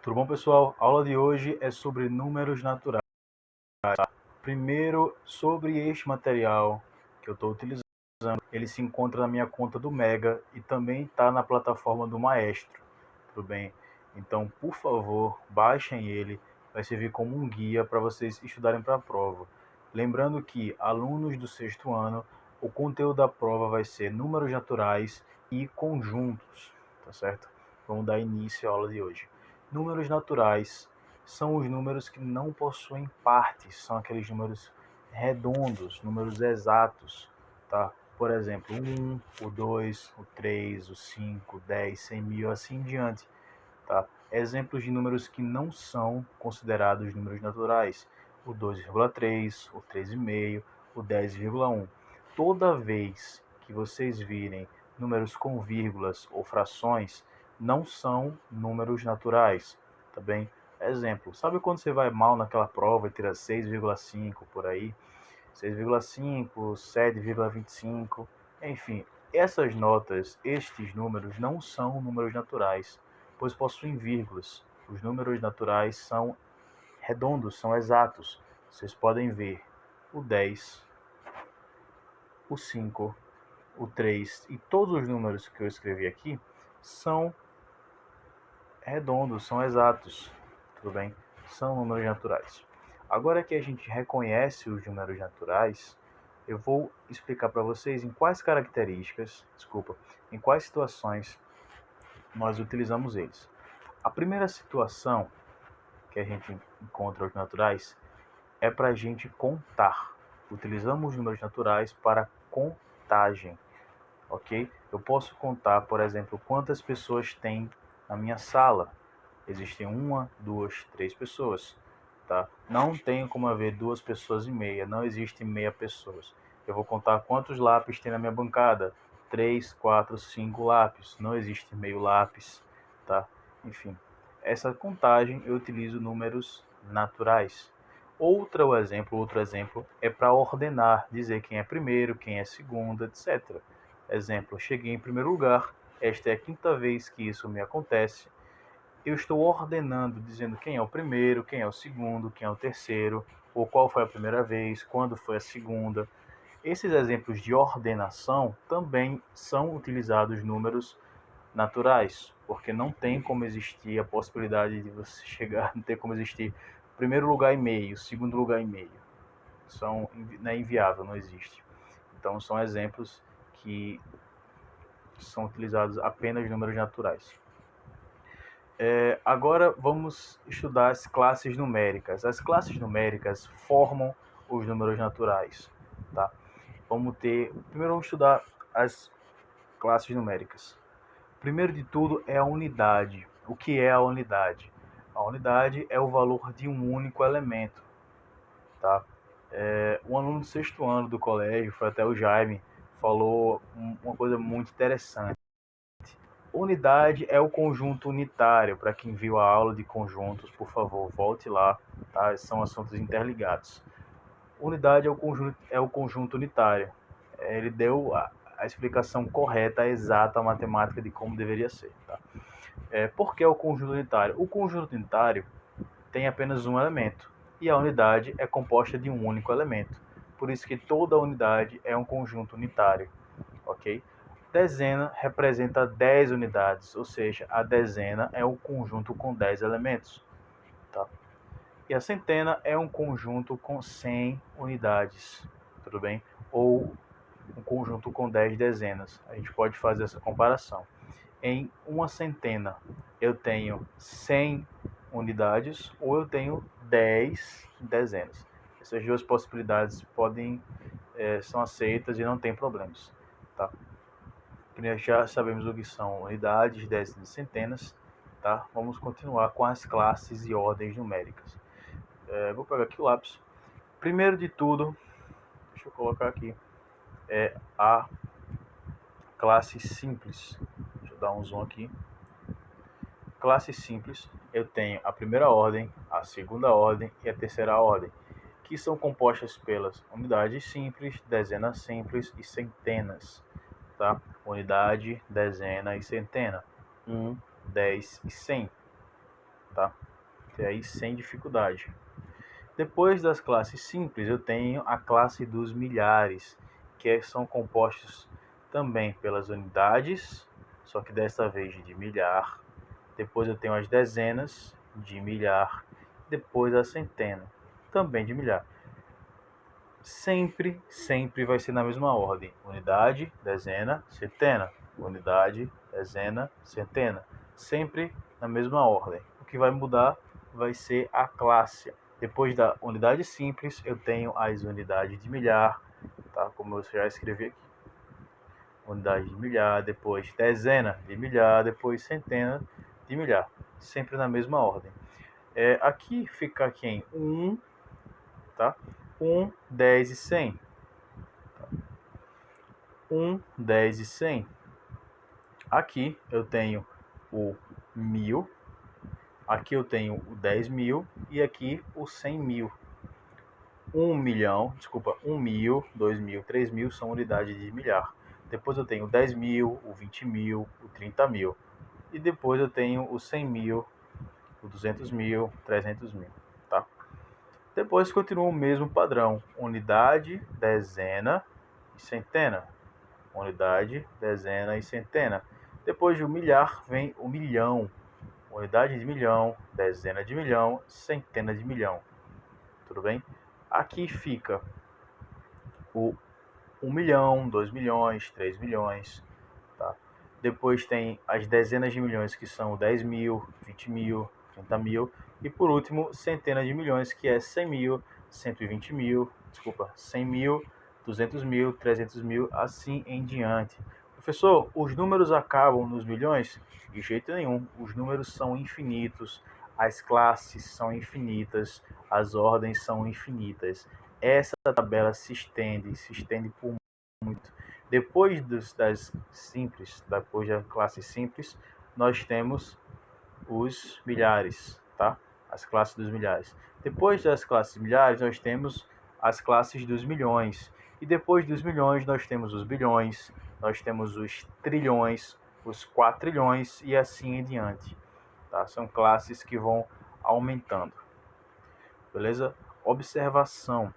Tudo bom, pessoal? A aula de hoje é sobre números naturais. Primeiro, sobre este material que eu estou utilizando, ele se encontra na minha conta do Mega e também está na plataforma do Maestro. Tudo bem? Então, por favor, baixem ele, vai servir como um guia para vocês estudarem para a prova. Lembrando que, alunos do sexto ano, o conteúdo da prova vai ser números naturais e conjuntos, tá certo? Vamos dar início à aula de hoje. Números naturais são os números que não possuem partes, são aqueles números redondos, números exatos, tá? Por exemplo, o 1, o 2, o 3, o 5, o 10, 100 mil, assim em diante, tá? Exemplos de números que não são considerados números naturais: o 2,3, o 3,5, o 10,1. Toda vez que vocês virem números com vírgulas ou frações, não são números naturais, tá bem? Exemplo, sabe quando você vai mal naquela prova e tira 6,5 por aí? 6,5, 7,25, enfim, essas notas, estes números não são números naturais, pois possuem vírgulas. Os números naturais são redondos, são exatos. Vocês podem ver o 10, o 5, o 3 e todos os números que eu escrevi aqui são redondos, são exatos, tudo bem? São números naturais. Agora que a gente reconhece os números naturais, eu vou explicar para vocês em quais características, desculpa, em quais situações nós utilizamos eles. A primeira situação que a gente encontra os naturais é para a gente contar. Utilizamos os números naturais para contagem, ok? Eu posso contar, por exemplo, quantas pessoas tem na minha sala. Existem uma, duas, três pessoas, tá? Não tem como haver duas pessoas e meia, não existe meia pessoas. Eu vou contar quantos lápis tem na minha bancada. Três, quatro, cinco lápis. Não existe meio lápis, tá? Enfim, essa contagem eu utilizo números naturais. Outro exemplo é para ordenar, dizer quem é primeiro, quem é segundo, etc. Exemplo, cheguei em primeiro lugar, esta é a quinta vez que isso me acontece. Eu estou ordenando, dizendo quem é o primeiro, quem é o segundo, quem é o terceiro, ou qual foi a primeira vez, quando foi a segunda. Esses exemplos de ordenação também são utilizados números naturais, porque não tem como existir a possibilidade de você chegar, não tem como existir primeiro lugar e meio, segundo lugar e meio. Não é inviável, não existe. Então são exemplos que são utilizados apenas números naturais. Agora vamos estudar as classes numéricas. As classes numéricas formam os números naturais, tá? Primeiro vamos estudar as classes numéricas. Primeiro de tudo é a unidade. O que é a unidade? A unidade é o valor de um único elemento, tá? Um aluno do sexto ano do colégio, foi até o Jaime, falou uma coisa muito interessante. Unidade é o conjunto unitário. Para quem viu a aula de conjuntos, por favor, volte lá, tá? São assuntos interligados. Unidade é o conjunto unitário. Ele deu a explicação correta, exata, a matemática de como deveria ser, tá? Por que o conjunto unitário? O conjunto unitário tem apenas um elemento e a unidade é composta de um único elemento. Por isso que toda unidade é um conjunto unitário, ok? Dezena representa 10 unidades, ou seja, a dezena é um conjunto com 10 elementos, tá? E a centena é um conjunto com 100 unidades, tudo bem? Ou um conjunto com 10 dezenas. A gente pode fazer essa comparação. Em uma centena, eu tenho 100 unidades ou eu tenho 10 dezenas. Essas duas possibilidades são aceitas e não tem problemas, tá? Já sabemos o que são unidades, décimos e centenas, tá? Vamos continuar com as classes e ordens numéricas. Vou pegar aqui o lápis. Primeiro de tudo, deixa eu colocar aqui, é a classe simples. Deixa eu dar um zoom aqui. Classe simples, eu tenho a primeira ordem, a segunda ordem e a terceira ordem, que são compostas pelas unidades simples, dezenas simples e centenas, tá? Unidade, dezena e centena. 1, 10 e 100. tá? Até aí sem dificuldade. Depois das classes simples, eu tenho a classe dos milhares, que são compostos também pelas unidades, só que desta vez de milhar. Depois eu tenho as dezenas de milhar, depois a centena, também de milhar. Sempre vai ser na mesma ordem: unidade, dezena, centena, unidade, dezena, centena, sempre na mesma ordem. O que vai mudar vai ser a classe. Depois da unidade simples, eu tenho as unidades de milhar, tá? Como eu já escrevi aqui. Unidade de milhar, depois dezena de milhar, depois centena de milhar, sempre na mesma ordem. Aqui fica quem? 1, tá? 1, 10 e 100. 1, 10 e 100. Aqui eu tenho o 1000, aqui eu tenho o 10.000 e aqui o 100.000. 1 milhão, desculpa, 1.000, 2.000, 3.000 são unidades de milhar. Depois eu tenho o 10.000, o 20.000, o 30.000. E depois eu tenho o 100.000, o 200.000, 300.000, tá? Depois continua o mesmo padrão: unidade, dezena e centena. Unidade, dezena e centena. Depois de um milhar vem o milhão. Unidade de milhão, dezena de milhão, centena de milhão. Tudo bem? Aqui fica o 1 milhão, 2 milhões, 3 milhões. Tá? Depois tem as dezenas de milhões, que são 10.000, 20.000, 30.000. E por último, centenas de milhões, que é 100.000, 120.000, desculpa, 100.000, 200.000, 300.000, assim em diante. Professor, os números acabam nos milhões? De jeito nenhum. Os números são infinitos, as classes são infinitas, as ordens são infinitas. Essa tabela se estende por muito. Depois das simples, depois da classe simples, nós temos os milhares, tá? As classes dos milhares. Depois das classes milhares, nós temos as classes dos milhões. E depois dos milhões, nós temos os bilhões, nós temos os trilhões, os quatrilhões e assim em diante. Tá? São classes que vão aumentando. Beleza? Observação: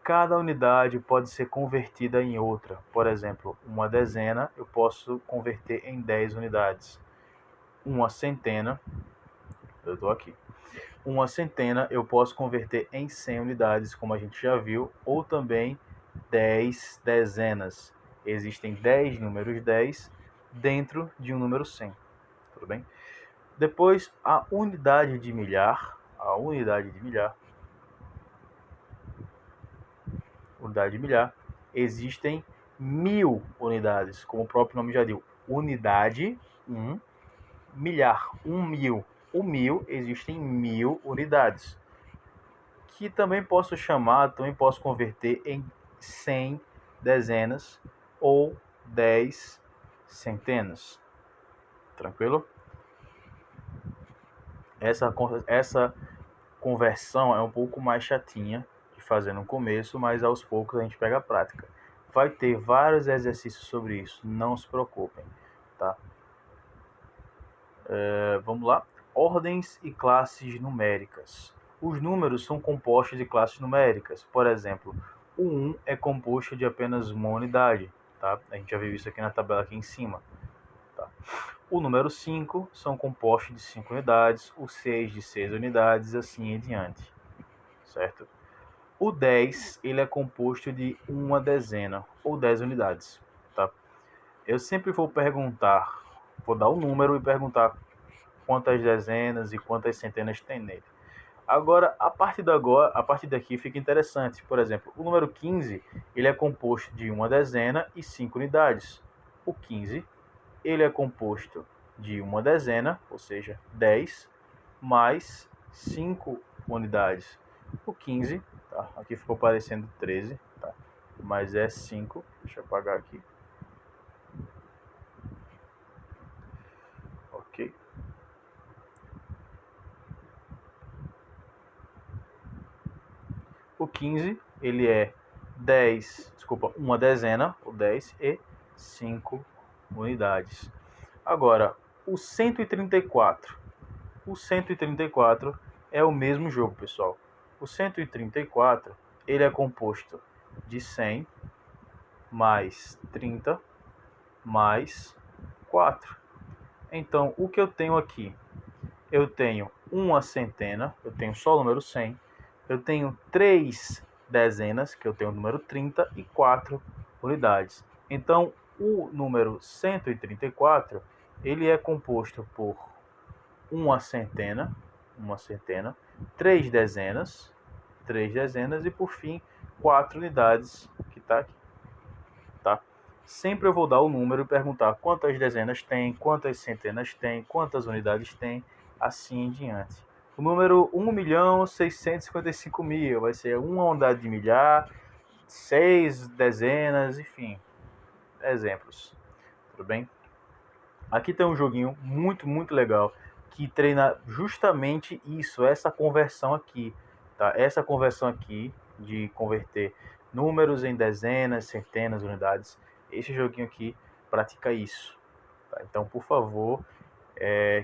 cada unidade pode ser convertida em outra. Por exemplo, uma dezena eu posso converter em 10 unidades. Uma centena, eu estou aqui. Uma centena eu posso converter em 100 unidades, como a gente já viu, ou também 10 dezenas. Existem 10 números 10 dentro de um número 100. Tudo bem? Depois, a unidade de milhar. Unidade de milhar, existem 1.000 unidades, como o próprio nome já diz. Unidade, milhar, 1.000. O 1.000 existem 1.000 unidades, que também posso converter em 100 dezenas ou 10 centenas. Tranquilo? Essa conversão é um pouco mais chatinha de fazer no começo, mas aos poucos a gente pega a prática. Vai ter vários exercícios sobre isso, não se preocupem, tá? Vamos lá. Ordens e classes numéricas. Os números são compostos de classes numéricas. Por exemplo, o 1 é composto de apenas uma unidade, tá? A gente já viu isso aqui na tabela aqui em cima. Tá? O número 5 são compostos de 5 unidades, o 6 de 6 unidades, assim em diante. Certo? O 10 ele é composto de uma dezena, ou 10 unidades. Tá? Eu sempre vou dar o número e perguntar quantas dezenas e quantas centenas tem nele. Agora, a partir daqui fica interessante. Por exemplo, o número 15 ele é composto de uma dezena e 5 unidades. O 15 ele é composto de uma dezena, ou seja, 10, mais 5 unidades. O 15, tá? Aqui ficou parecendo 13, tá? Mas é 5. Deixa eu apagar aqui. Ok. O 15, ele é 10, desculpa, uma dezena, o 10 e 5 unidades. Agora, o 134. O 134 é o mesmo jogo, pessoal. O 134, ele é composto de 100 mais 30 mais 4. Então, o que eu tenho aqui? Eu tenho uma centena, eu tenho só o número 100. Eu tenho 3 dezenas, que eu tenho o número 30, e 4 unidades. Então, o número 134, ele é composto por uma centena, 3 dezenas e, por fim, 4 unidades, que está aqui. Tá? Sempre eu vou dar o número e perguntar quantas dezenas tem, quantas centenas tem, quantas unidades tem, assim em diante. O número 1.655.000 vai ser uma unidade de milhar, 6 dezenas, enfim, exemplos. Tudo bem? Aqui tem um joguinho muito legal que treina justamente isso, essa conversão aqui, tá? Essa conversão aqui de converter números em dezenas, centenas, unidades. Esse joguinho aqui pratica isso, tá? Então, por favor,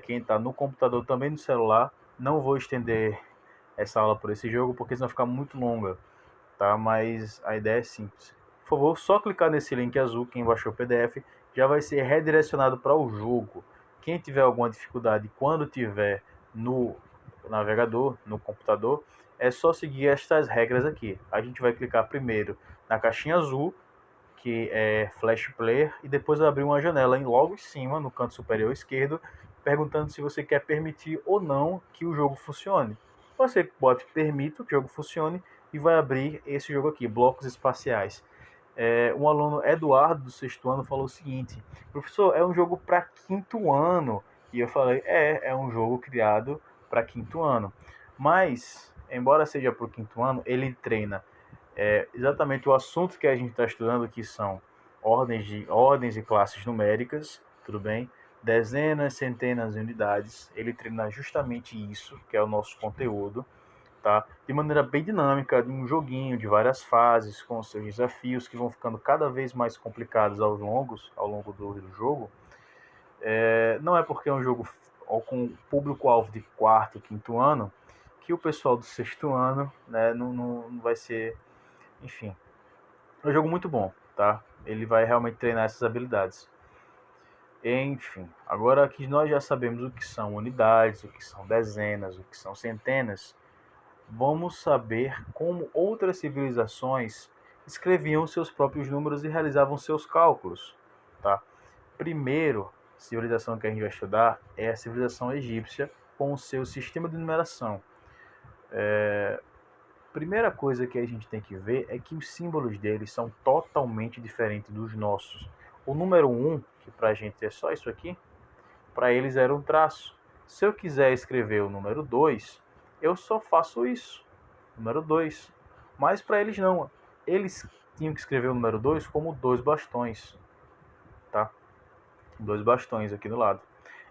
quem está no computador, também no celular, não vou estender essa aula por esse jogo porque senão fica muito longa, tá? Mas a ideia é simples. Por favor, só clicar nesse link azul, quem baixou o PDF, já vai ser redirecionado para o jogo. Quem tiver alguma dificuldade quando tiver no navegador, no computador, é só seguir estas regras aqui. A gente vai clicar primeiro na caixinha azul, que é Flash Player, e depois abrir uma janela logo em cima, no canto superior esquerdo, perguntando se você quer permitir ou não que o jogo funcione. Você bote permito que o jogo funcione e vai abrir esse jogo aqui, blocos espaciais. Um aluno, Eduardo, do sexto ano, falou o seguinte: professor, é um jogo para quinto ano. E eu falei: é um jogo criado para quinto ano. Mas, embora seja para o quinto ano, ele treina exatamente o assunto que a gente está estudando, que são ordens e classes numéricas, tudo bem? Dezenas, centenas de unidades. Ele treina justamente isso, que é o nosso conteúdo, tá? De maneira bem dinâmica, de um joguinho de várias fases, com seus desafios que vão ficando cada vez mais complicados ao longo do jogo. Não é porque é um jogo com público-alvo de quarto, quinto ano, que o pessoal do sexto ano, né, não vai ser, enfim. É um jogo muito bom, tá? Ele vai realmente treinar essas habilidades. Enfim, agora que nós já sabemos o que são unidades, o que são dezenas, o que são centenas, vamos saber como outras civilizações escreviam seus próprios números e realizavam seus cálculos, tá? Primeiro, civilização que a gente vai estudar é a civilização egípcia com o seu sistema de numeração. Primeira coisa que a gente tem que ver é que os símbolos deles são totalmente diferentes dos nossos. O número 1, que para a gente é só isso aqui, para eles era um traço. Se eu quiser escrever o número 2, eu só faço isso, número 2. Mas para eles não. Eles tinham que escrever o número 2 como 2 bastões, tá? 2 bastões aqui do lado.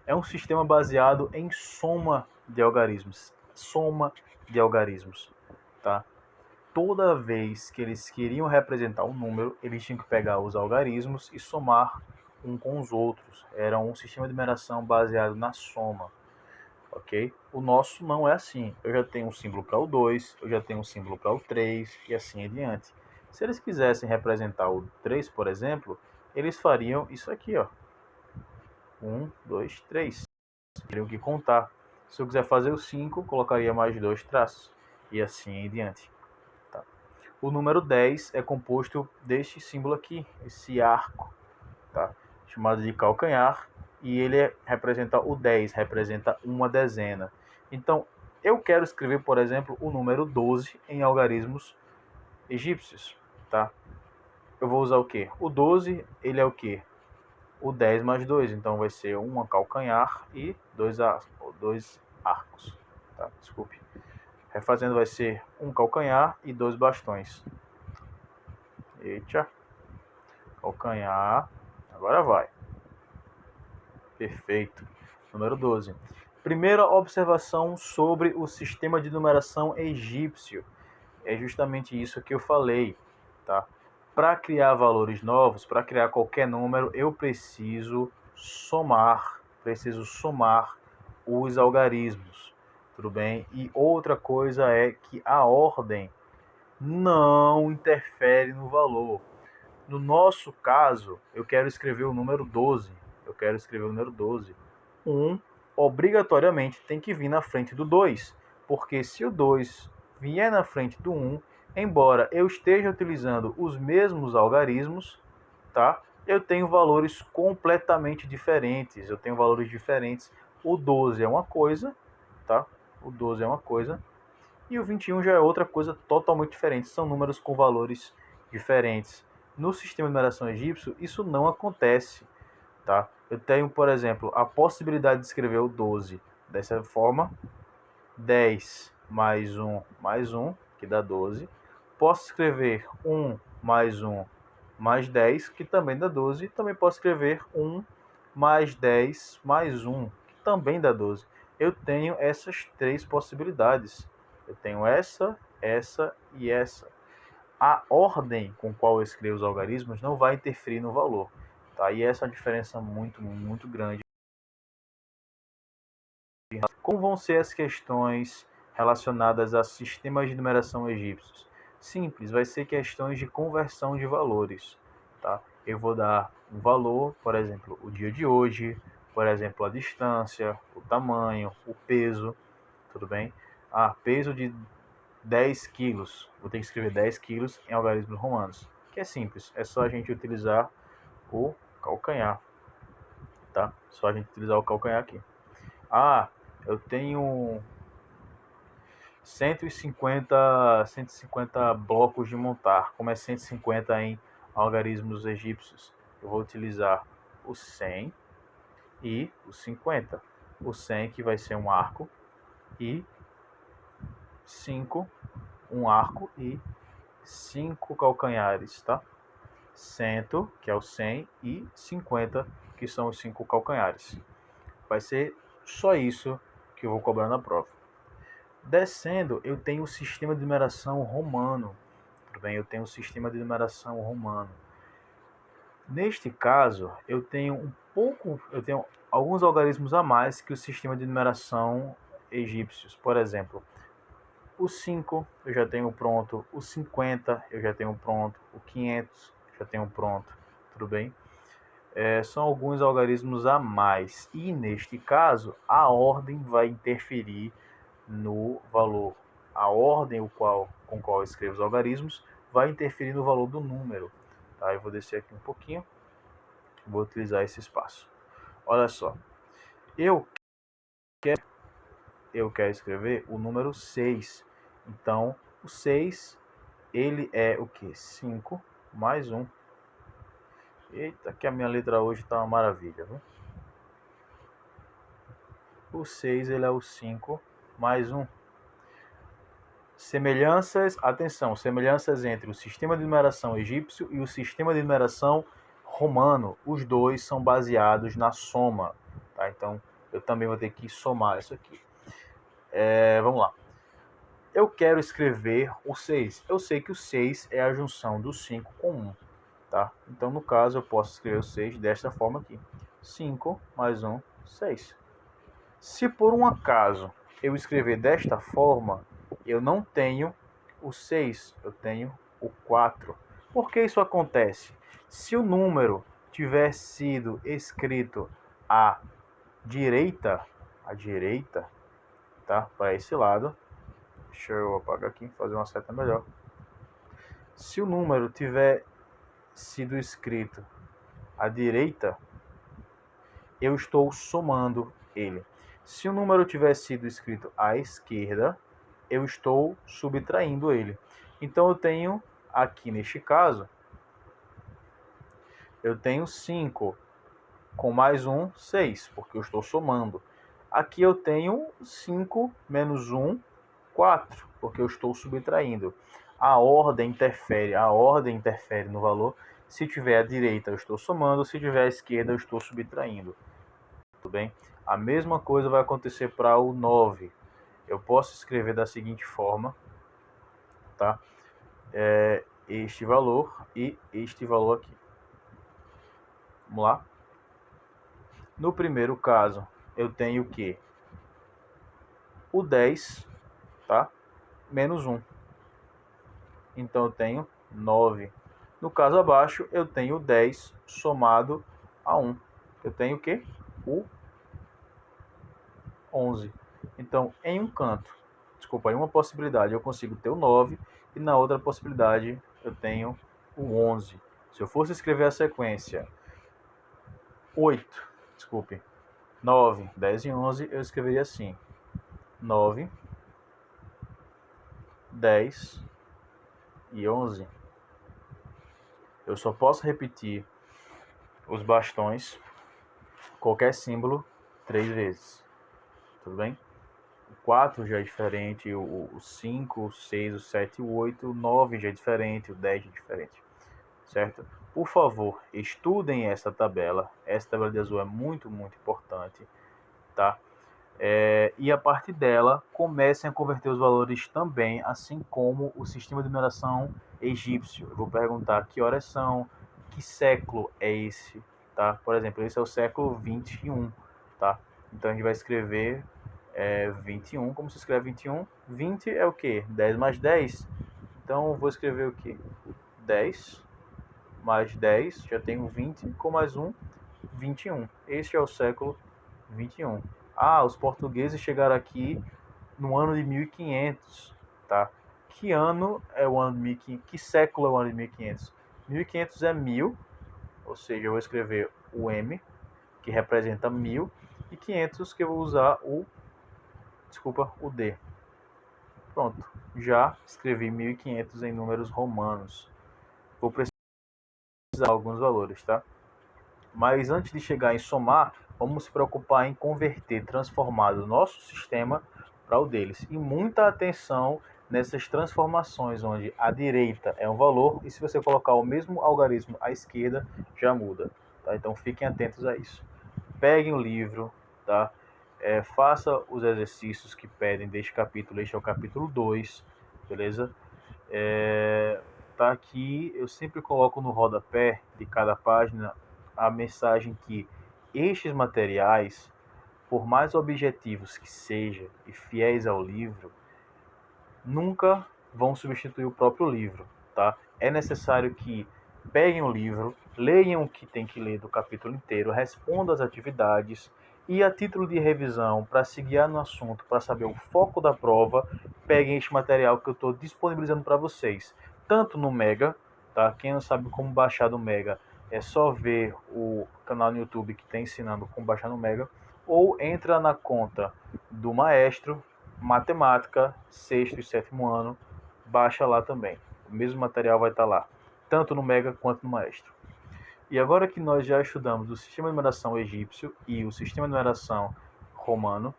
É um sistema baseado em soma de algarismos. Soma de algarismos, tá? Toda vez que eles queriam representar um número, eles tinham que pegar os algarismos e somar um com os outros. Era um sistema de numeração baseado na soma, ok? O nosso não é assim. Eu já tenho um símbolo para o 2, eu já tenho um símbolo para o 3 e assim em diante. Se eles quisessem representar o 3, por exemplo, eles fariam isso aqui, ó. 1, 2, 3. Teriam que contar. Se eu quiser fazer o 5, colocaria mais 2 traços e assim em diante. O número 10 é composto deste símbolo aqui, esse arco, tá? Chamado de calcanhar, e ele representa o 10, representa uma dezena. Então, eu quero escrever, por exemplo, o número 12 em algarismos egípcios, tá? Eu vou usar o quê? O 12, ele é o quê? O 10 mais 2, então vai ser uma calcanhar e dois arcos, tá? Desculpe. Refazendo, vai ser um calcanhar e 2 bastões. Eita. Calcanhar. Agora vai. Perfeito. Número 12. Primeira observação sobre o sistema de numeração egípcio. É justamente isso que eu falei, tá? Para criar valores novos, para criar qualquer número, eu preciso somar os algarismos, tudo bem? E outra coisa é que a ordem não interfere no valor. No nosso caso, eu quero escrever o número 12. Eu quero escrever o número 12. 1 obrigatoriamente tem que vir na frente do 2, porque se o 2 vier na frente do 1, embora eu esteja utilizando os mesmos algarismos, tá? Eu tenho valores completamente diferentes. Eu tenho valores diferentes. O 12 é uma coisa, tá? O 12 é uma coisa e o 21 já é outra coisa totalmente diferente. São números com valores diferentes. No sistema de numeração egípcio, isso não acontece, tá? Eu tenho, por exemplo, a possibilidade de escrever o 12 dessa forma: 10 mais 1, que dá 12. Posso escrever 1 mais 1 mais 10, que também dá 12. Também posso escrever 1 mais 10 mais 1, que também dá 12. Eu tenho essas três possibilidades. Eu tenho essa e essa. A ordem com qual eu escrevo os algarismos não vai interferir no valor. Tá? E essa é uma diferença muito grande. Como vão ser as questões relacionadas a sistemas de numeração egípcios? Simples, vai ser questões de conversão de valores. Tá? Eu vou dar um valor, por exemplo, o dia de hoje, por exemplo, a distância, o tamanho, o peso, tudo bem? Peso de 10 quilos. Vou ter que escrever 10 quilos em algarismos romanos. Que é simples, é só a gente utilizar o calcanhar. Tá? Só a gente utilizar o calcanhar aqui. Eu tenho 150 blocos de montar. Como é 150 em algarismos egípcios, eu vou utilizar o 100 e o 50. O 100 que vai ser um arco e 5, um arco e 5 calcanhares, tá? 100, que é o 100, e 50, que são os 5 calcanhares. Vai ser só isso que eu vou cobrar na prova. Descendo, eu tenho o sistema de numeração romano. Tudo bem? Eu tenho o sistema de numeração romano. Neste caso, eu tenho alguns algarismos a mais que o sistema de numeração egípcios. Por exemplo, o 5 eu já tenho pronto, o 50 eu já tenho pronto, o 500 já tenho pronto, tudo bem? São alguns algarismos a mais. E neste caso, a ordem vai interferir no valor. A ordem com qual eu escrevo os algarismos vai interferir no valor do número. Tá? Eu vou descer aqui um pouquinho, vou utilizar esse espaço. Olha só, eu quero escrever o número 6. Então, o 6, ele é o que? 5 mais 1. Eita, que a minha letra hoje está uma maravilha, viu? O 6, ele é o 5 mais 1. Semelhanças, atenção, semelhanças entre o sistema de numeração egípcio e o sistema de numeração romano. Os dois são baseados na soma. Tá? Então, eu também vou ter que somar isso aqui. Vamos lá. Eu quero escrever o 6. Eu sei que o 6 é a junção do 5 com 1. Tá? Então, no caso, eu posso escrever o 6 desta forma aqui. 5 mais 1, 6. Se por um acaso eu escrever desta forma, eu não tenho o 6, eu tenho o 4. Por que isso acontece? Se o número tiver sido escrito à direita, tá? Para esse lado, deixa eu apagar aqui, fazer uma seta melhor. Se o número tiver sido escrito à direita, eu estou somando ele. Se o número tiver sido escrito à esquerda, eu estou subtraindo ele. Então eu tenho aqui neste caso, eu tenho 5 com mais 1, 6, porque eu estou somando. Aqui eu tenho 5 menos 1, 4, porque eu estou subtraindo. A ordem interfere no valor. Se tiver à direita, eu estou somando, se tiver à esquerda, eu estou subtraindo. Tudo bem? A mesma coisa vai acontecer para o 9. Eu posso escrever da seguinte forma, tá? Este valor e este valor aqui. Vamos lá? No primeiro caso, eu tenho o quê? o 10, tá? Menos 1. Então eu tenho 9. No caso abaixo, eu tenho 10 somado a 1. Eu tenho o quê? O 11. Então, em uma possibilidade eu consigo ter o 9 e na outra possibilidade eu tenho o 11. Se eu fosse escrever a sequência 9, 10 e 11, eu escreveria assim: 9, 10 e 11. Eu só posso repetir os bastões, qualquer símbolo, 3 vezes. Tudo bem? O 4 já é diferente, o 5, o 6, o 7, o 8, o 9 já é diferente, o 10 já é diferente. Certo? Por favor, estudem essa tabela. Essa tabela de azul é muito, muito importante. Tá? E a partir dela, comecem a converter os valores também, assim como o sistema de numeração egípcio. Eu vou perguntar que horas são, que século é esse, tá? Por exemplo, esse é o século 21, tá? Então a gente vai escrever 21, como se escreve 21? 20 é o quê? 10 mais 10. Então eu vou escrever o quê? 10 mais 10, já tenho 20, com mais 1, 21. Este é o século 21. Ah, os portugueses chegaram aqui no ano de 1500, tá? Que ano é o ano de 1500? Que século é o ano de 1500? 1500 é 1000, ou seja, eu vou escrever o M, que representa 1000, e 500 que eu vou usar o D. Pronto, já escrevi 1500 em números romanos. Vou precisar de alguns valores, tá? Mas antes de chegar em somar, vamos se preocupar em converter, transformar o nosso sistema para o deles. E muita atenção nessas transformações, onde a direita é um valor e se você colocar o mesmo algarismo à esquerda, já muda. Tá? Então fiquem atentos a isso. Peguem o livro, tá? Faça os exercícios que pedem deste capítulo. Este é o capítulo 2, beleza? Tá aqui, eu sempre coloco no rodapé de cada página a mensagem que estes materiais, por mais objetivos que sejam e fiéis ao livro, nunca vão substituir o próprio livro, tá? É necessário que peguem o livro, leiam o que tem que ler do capítulo inteiro, respondam as atividades e a título de revisão, para se guiar no assunto, para saber o foco da prova, peguem este material que eu estou disponibilizando para vocês, tanto no Mega, tá? Quem não sabe como baixar do Mega, é só ver o canal no YouTube que está ensinando como baixar no Mega, ou entra na conta do Maestro, Matemática, sexto e sétimo ano, baixa lá também. O mesmo material vai estar lá, tanto no Mega quanto no Maestro. E agora que nós já estudamos o sistema de numeração egípcio e o sistema de numeração romano,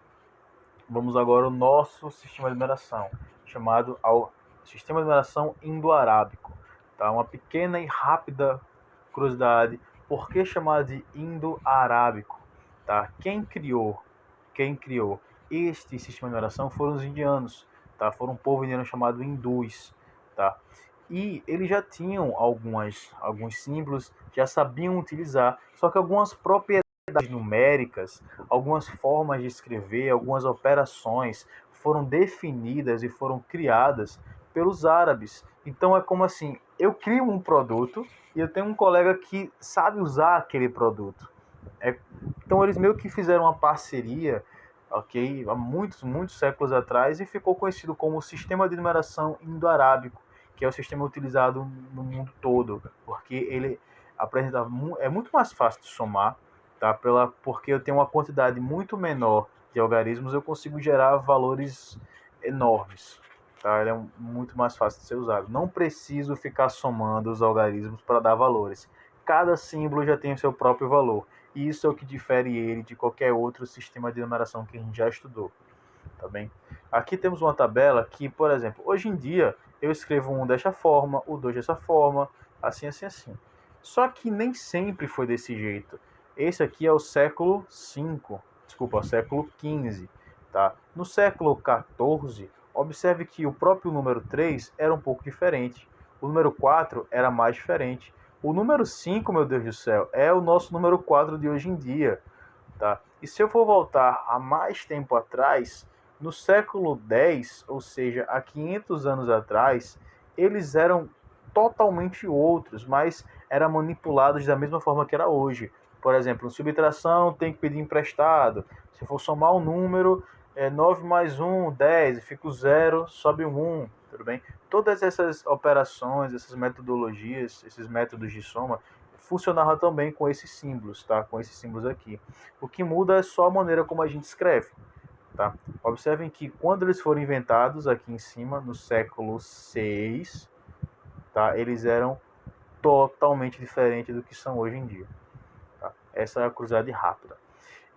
vamos agora ao nosso sistema de numeração, chamado ao sistema de numeração indo-arábico. Tá? Uma pequena e rápida curiosidade, por que chamado de indo-arábico? Tá? Quem criou este sistema de numeração foram os indianos, tá? Foram um povo indiano chamado hindus, tá? E eles já tinham alguns símbolos, já sabiam utilizar, só que algumas propriedades numéricas, algumas formas de escrever, algumas operações foram definidas e foram criadas pelos árabes. Então é como assim, eu crio um produto e eu tenho um colega que sabe usar aquele produto. Então eles meio que fizeram uma parceria, ok, há muitos, muitos séculos atrás e ficou conhecido como o sistema de numeração indo-arábico, que é o sistema utilizado no mundo todo, porque ele apresenta é muito mais fácil de somar, tá? Porque eu tenho uma quantidade muito menor de algarismos, eu consigo gerar valores enormes. Tá? Ele é muito mais fácil de ser usado. Não preciso ficar somando os algarismos para dar valores. Cada símbolo já tem o seu próprio valor. E isso é o que difere ele de qualquer outro sistema de numeração que a gente já estudou. Tá bem? Aqui temos uma tabela que, por exemplo, hoje em dia eu escrevo um dessa forma, o 2 dessa forma, assim, assim, assim. Só que nem sempre foi desse jeito. Esse aqui é o século V, desculpa, o século XV. Tá? No século XIV, observe que o próprio número 3 era um pouco diferente. O número 4 era mais diferente. O número 5, meu Deus do céu, é o nosso número 4 de hoje em dia. Tá? E se eu for voltar a mais tempo atrás, No século X, ou seja, há 500 anos atrás, eles eram totalmente outros, mas eram manipulados da mesma forma que era hoje. Por exemplo, subtração tem que pedir emprestado. Se for somar um número, 9 mais 1, 10, fica o 0, sobe um 1, tudo bem? Todas essas operações, essas metodologias, esses métodos de soma, funcionavam também com esses símbolos, tá? Com esses símbolos aqui. O que muda é só a maneira como a gente escreve. Tá? Observem que quando eles foram inventados aqui em cima, no século VI, tá? Eles eram totalmente diferentes do que são hoje em dia. Tá? Essa é a cruzada rápida.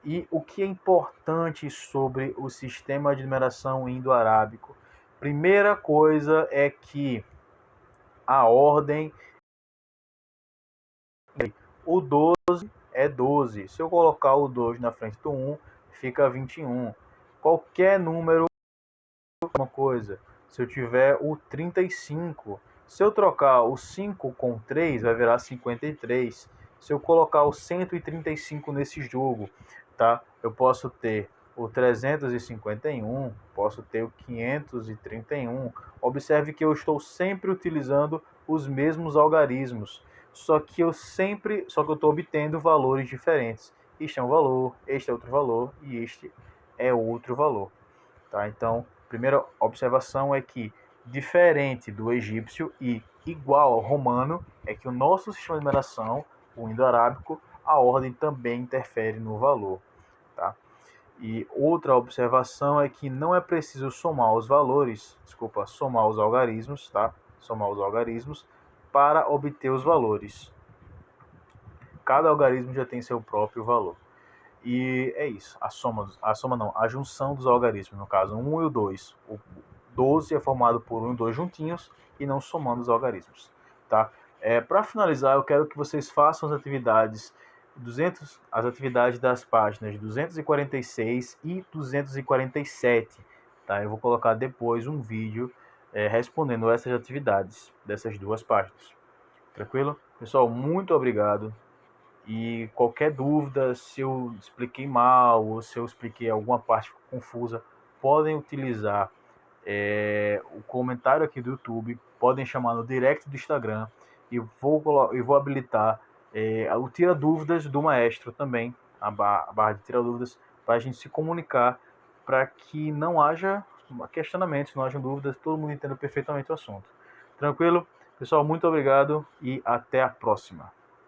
E o que é importante sobre o sistema de numeração indo-arábico? Primeira coisa é que a ordem, o 12 é 12. Se eu colocar o 2 na frente do 1, fica 21. Qualquer número uma coisa. Se eu tiver o 35, se eu trocar o 5 com 3, vai virar 53. Se eu colocar o 135 nesse jogo, tá? Eu posso ter o 351, posso ter o 531. Observe que eu estou sempre utilizando os mesmos algarismos, só que eu estou obtendo valores diferentes. Este é um valor, este é outro valor e este é outro valor. Tá? Então, a primeira observação é que, diferente do egípcio e igual ao romano, é que o nosso sistema de numeração, o indo-arábico, a ordem também interfere no valor. Tá? E outra observação é que não é preciso somar os valores, somar os algarismos, tá? Somar os algarismos para obter os valores. Cada algarismo já tem seu próprio valor. E é isso, a junção dos algarismos, no caso 1 e o 2. O 12 é formado por 1 e 2 juntinhos e não somando os algarismos. Tá? Para finalizar, eu quero que vocês façam as atividades das páginas 246 e 247. Tá? Eu vou colocar depois um vídeo respondendo essas atividades dessas duas páginas. Tranquilo? Pessoal, muito obrigado. E qualquer dúvida, se eu expliquei mal ou se eu expliquei alguma parte confusa, podem utilizar o comentário aqui do YouTube, podem chamar no direct do Instagram e vou habilitar o Tira Dúvidas do Maestro também, a barra de Tira Dúvidas, para a gente se comunicar, para que não haja questionamentos, não haja dúvidas, todo mundo entenda perfeitamente o assunto. Tranquilo? Pessoal, muito obrigado e até a próxima.